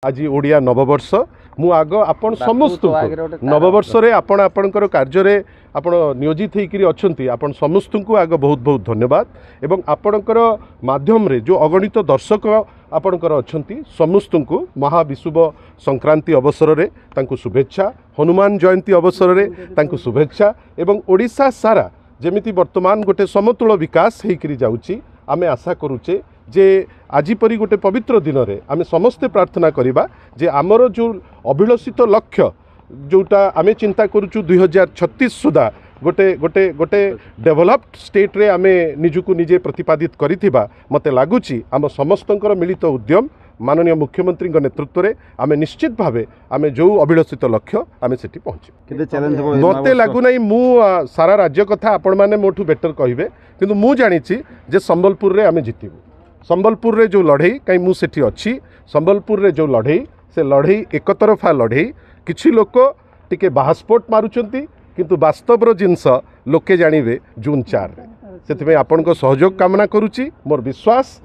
आज ओडिया नववर्ष मु आग आपण समस्त नववर्ष रे आपण आपणकर कार्य आपण नियोजित होकर अच्छा आपण समस्त को आग बहुत बहुत धन्यवाद एवं आपणकर माध्यम रे जो अगणित दर्शक आपणकर अच्छा समस्त को महाविषुव संक्रांति अवसर रे तांकु शुभेच्छा हनुमान जयंती अवसर रे तांकु शुभेच्छा एवं ओडिशा सारा जेमिति वर्तमान गोटे समतुल विकास होकर जाउची आमे आशा करूचे जे आज परी गोटे पवित्र दिन में आम समस्ते प्रार्थना करवा जे आमर जो अभिलषित लक्ष्य जोटा आम चिंता करुचु 2036 सुधा गोटे गोटे गोटे डेभलप्ड स्टेट रे आमे निजुको निजे प्रतिपादित करिथिबा मते लागुची आम समस्तंकर मिलित उद्यम माननीय मुख्यमंत्री नेतृत्व में आम निश्चित भावे आम जो अभिलषित लक्ष्य आम से पहुँच मत लगुना मु सारा राज्य कथा आपण मैंने मोठू बेटर कहे कि मु जानी जे संबलपुर रे आम जीतबू संबलपुर रे जो लड़ई कहीं मुझे अच्छी संबलपुर रे जो लड़ई से लड़ई एक तरफा लड़ई किछि लोक टिके बाहास्पोर्ट मारुचंती किंतु वास्तवर जिनस लोके जानिबे जून 4 रे से आपण को सहयोग कामना करुच्ची मोर विश्वास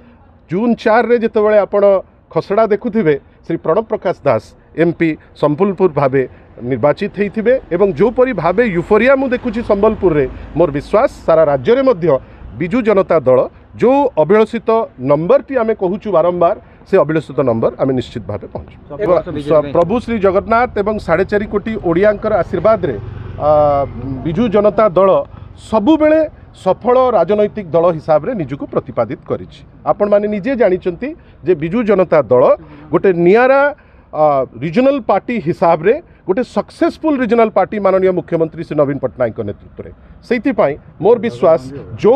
जून 4 रे जितेबाला आपण खसड़ा देखुथिबे श्री प्रणव प्रकाश दास एमपी संबलपुर भावे निर्वाचित होइथिबे एवं जो परी भावे यूफोरिया मु देखुची संबलपुर रे मोर विश्वास सारा राज्य रे मध्य बिजु जनता दल जो अभिलषित नंबर टी आमे कहूचु बारंबार से अभिलषित नंबर आमे निश्चित भावे पहुँचु प्रभु श्री जगन्नाथ एवं 4.5 कोटी ओडियांकर आशीर्वाद रे बिजु जनता दल सबु बेले सफल राजनैतिक दल हिसाब रे निजुको प्रतिपादित करिछि आपण माने निजे जानिचंती जे बिजु जनता दल गोटे नियारा रिजनल पार्टी हिसाब रे गोटे सक्सेसफुल रिजनल पार्टी माननीय मुख्यमंत्री श्री नवीन पट्टनायक नेतृत्व में से मोर विश्वास जो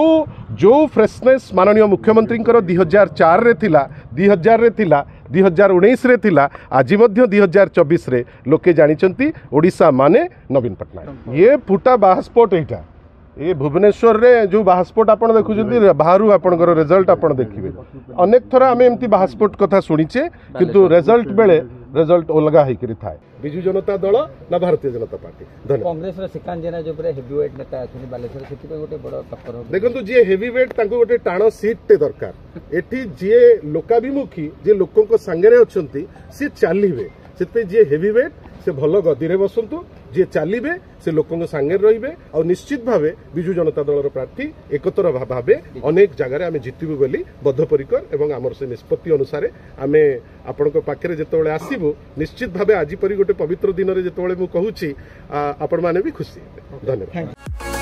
जो फ्रेशनेस माननीय मुख्यमंत्री 2004 रे थिला 2000 रे थिला 2019 रे थिला आज 2024 रे लोके जानिचंती ओडिशा माने नवीन पट्टनायक ये फुटा बाहास्पोर्ट एटा ये भुवनेश्वर रे जो बाहास्पोर्ट आपण देखुछंती बाहरु आपणकर रिजल्ट आपण देखिबे अनेक थरा आमे एमती बाहास्पोर्ट कथा सुनिचे किंतु रिजल्ट बेले रिजल्ट अलगा होकर थाए बिजु जनता दल ना भारतीय जनता पार्टी कांग्रेस रे श्रीकांत जेना जो हेवीवेट नेता अछनी बालेश्वर सेति गोटे बड़ टक्कर देखंतु जे हेवीवेट तांको गोटे टाण सीट टे दरकार एठी जे लोकाभिमुखी जे लोकों को संगे अछंती से चलिबे सेते जे हेवीवेट से भल गदी रे बसंतु जे चलिबे से लोकों संगे रहिबे और निश्चित भावे बिजु जनता दलर प्रार्थी एकतर भावे अनेक जगार आम जितबू बोली बद्धपरिकर एवं आमर से निष्पत्ति अनुसार आम आपण पाखे जिते आसबू निश्चित भावे आज परी गोटे पवित्र दिन में जिते कहूँ आपण मैंने भी खुशी धन्यवाद।